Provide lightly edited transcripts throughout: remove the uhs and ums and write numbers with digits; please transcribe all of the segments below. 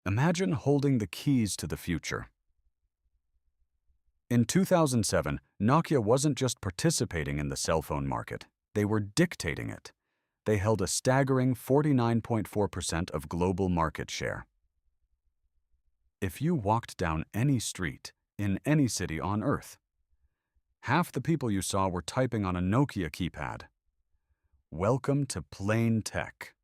Imagine holding the keys to the future. In 2007, Nokia wasn't just participating in the cell phone market, they were dictating it. They held a staggering 49.4% of global market share. If you walked down any street, in any city on Earth, half the people you saw were typing on a Nokia keypad. Welcome to plain tech.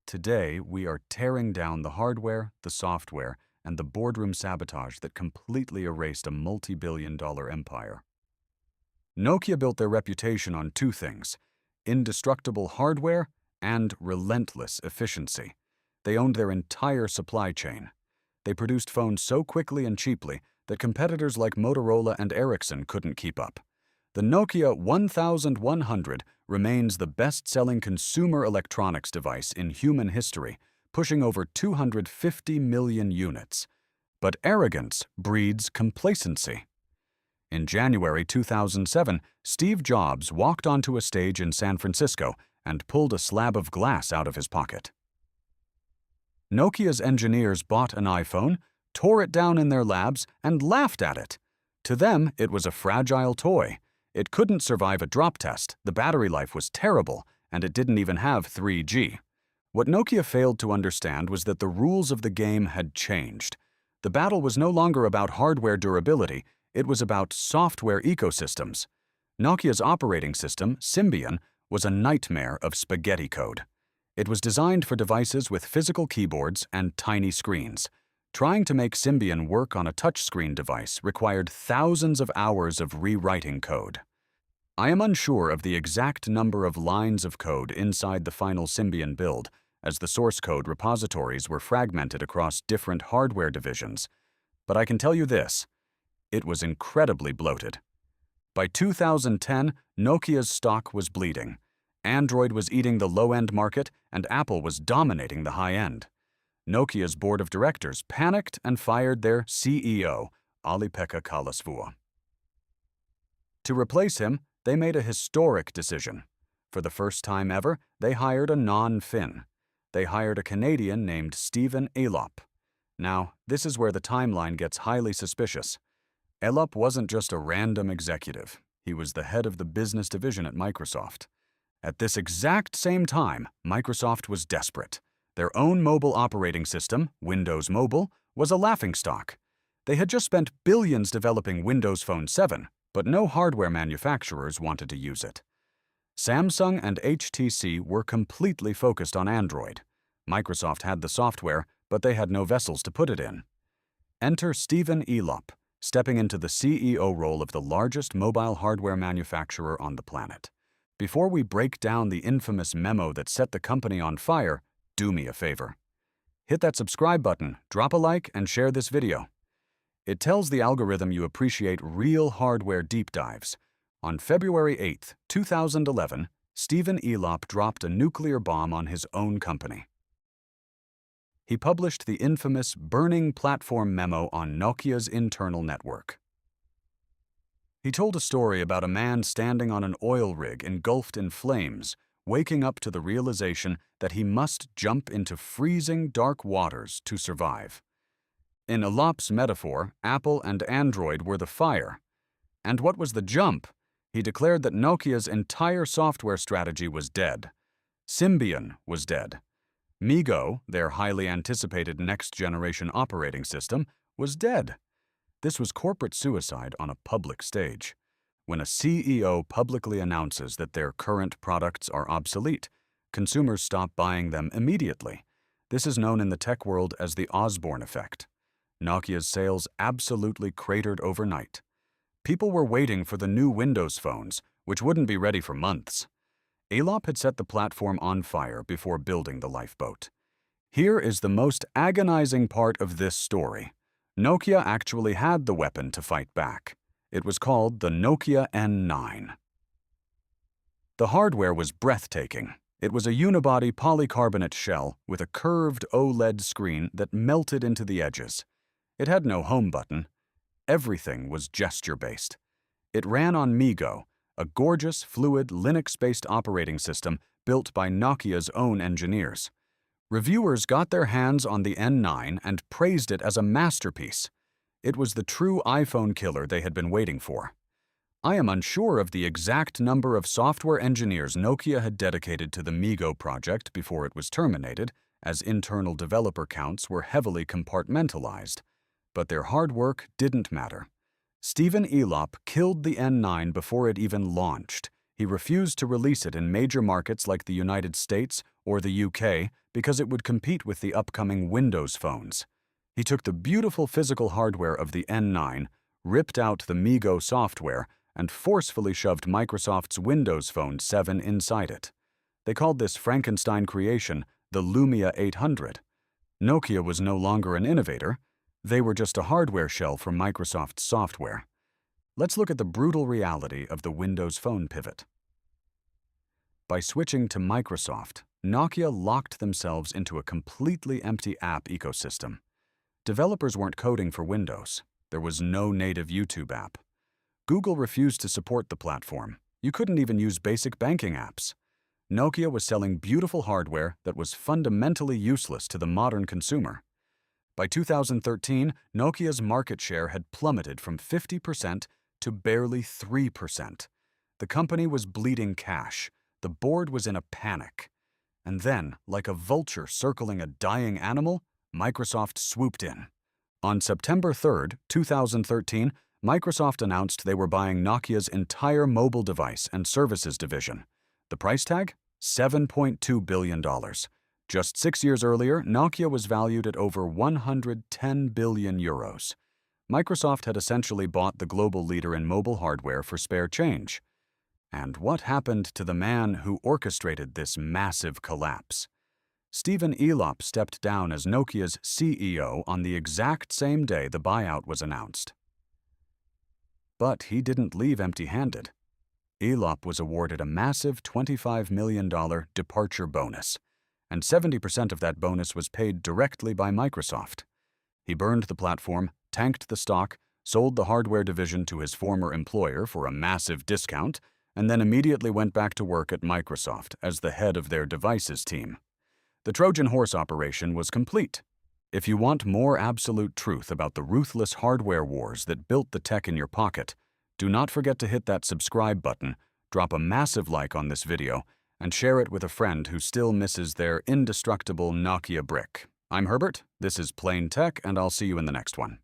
Today, we are tearing down the hardware, the software, and the boardroom sabotage that completely erased a multi-billion-dollar empire. Nokia built their reputation on two things: indestructible hardware and relentless efficiency. They owned their entire supply chain. They produced phones so quickly and cheaply that competitors like Motorola and Ericsson couldn't keep up. The Nokia 1100 remains the best-selling consumer electronics device in human history, pushing over 250 million units. But arrogance breeds complacency. In January 2007, Steve Jobs walked onto a stage in San Francisco and pulled a slab of glass out of his pocket. Nokia's engineers bought an iPhone, tore it down in their labs, and laughed at it. To them, it was a fragile toy. It couldn't survive a drop test, the battery life was terrible, and it didn't even have 3G. What Nokia failed to understand was that the rules of the game had changed. The battle was no longer about hardware durability, it was about software ecosystems. Nokia's operating system, Symbian, was a nightmare of spaghetti code. It was designed for devices with physical keyboards and tiny screens. Trying to make Symbian work on a touchscreen device required thousands of hours of rewriting code. I am unsure of the exact number of lines of code inside the final Symbian build, as the source code repositories were fragmented across different hardware divisions. But I can tell you this: it was incredibly bloated. By 2010, Nokia's stock was bleeding. Android was eating the low-end market, and Apple was dominating the high-end. Nokia's board of directors panicked and fired their CEO, Olli-Pekka Kallasvuo. To replace him, they made a historic decision. For the first time ever, they hired a non-Finn. They hired a Canadian named Stephen Elop. Now, this is where the timeline gets highly suspicious. Elop wasn't just a random executive. He was the head of the business division at Microsoft. At this exact same time, Microsoft was desperate. Their own mobile operating system, Windows Mobile, was a laughingstock. They had just spent billions developing Windows Phone 7, but no hardware manufacturers wanted to use it. Samsung and HTC were completely focused on Android. Microsoft had the software, but they had no vessels to put it in. Enter Stephen Elop, stepping into the CEO role of the largest mobile hardware manufacturer on the planet. Before we break down the infamous memo that set the company on fire, do me a favor. Hit that subscribe button, drop a like, and share this video. It tells the algorithm you appreciate real hardware deep dives. On February 8, 2011, Stephen Elop dropped a nuclear bomb on his own company. He published the infamous Burning Platform memo on Nokia's internal network. He told a story about a man standing on an oil rig engulfed in flames, waking up to the realization that he must jump into freezing dark waters to survive. In Elop's metaphor, Apple and Android were the fire. And what was the jump? He declared that Nokia's entire software strategy was dead. Symbian was dead. MeeGo, their highly anticipated next-generation operating system, was dead. This was corporate suicide on a public stage. When a CEO publicly announces that their current products are obsolete, consumers stop buying them immediately. This is known in the tech world as the Osborne effect. Nokia's sales absolutely cratered overnight. People were waiting for the new Windows phones, which wouldn't be ready for months. Elop had set the platform on fire before building the lifeboat. Here is the most agonizing part of this story. Nokia actually had the weapon to fight back. It was called the Nokia N9. The hardware was breathtaking. It was a unibody polycarbonate shell with a curved OLED screen that melted into the edges. It had no home button. Everything was gesture-based. It ran on MeeGo, a gorgeous, fluid, Linux-based operating system built by Nokia's own engineers. Reviewers got their hands on the N9 and praised it as a masterpiece. It was the true iPhone killer they had been waiting for. I am unsure of the exact number of software engineers Nokia had dedicated to the MeeGo project before it was terminated, as internal developer counts were heavily compartmentalized. But their hard work didn't matter. Stephen Elop killed the N9 before it even launched. He refused to release it in major markets like the United States or the UK because it would compete with the upcoming Windows phones. He took the beautiful physical hardware of the N9, ripped out the MeeGo software, and forcefully shoved Microsoft's Windows Phone 7 inside it. They called this Frankenstein creation the Lumia 800. Nokia was no longer an innovator. They were just a hardware shell for Microsoft's software. Let's look at the brutal reality of the Windows Phone pivot. By switching to Microsoft, Nokia locked themselves into a completely empty app ecosystem. Developers weren't coding for Windows. There was no native YouTube app. Google refused to support the platform. You couldn't even use basic banking apps. Nokia was selling beautiful hardware that was fundamentally useless to the modern consumer. By 2013, Nokia's market share had plummeted from 50% to barely 3%. The company was bleeding cash. The board was in a panic. And then, like a vulture circling a dying animal, Microsoft swooped in. On September 3, 2013, Microsoft announced they were buying Nokia's entire mobile device and services division. The price tag? $7.2 billion. Just 6 years earlier, Nokia was valued at over 110 billion euros. Microsoft had essentially bought the global leader in mobile hardware for spare change. And what happened to the man who orchestrated this massive collapse? Stephen Elop stepped down as Nokia's CEO on the exact same day the buyout was announced. But he didn't leave empty-handed. Elop was awarded a massive $25 million departure bonus, and 70% of that bonus was paid directly by Microsoft. He burned the platform, tanked the stock, sold the hardware division to his former employer for a massive discount, and then immediately went back to work at Microsoft as the head of their devices team. The Trojan horse operation was complete. If you want more absolute truth about the ruthless hardware wars that built the tech in your pocket, do not forget to hit that subscribe button, drop a massive like on this video, and share it with a friend who still misses their indestructible Nokia brick. I'm Herbert, this is Plain Tech, and I'll see you in the next one.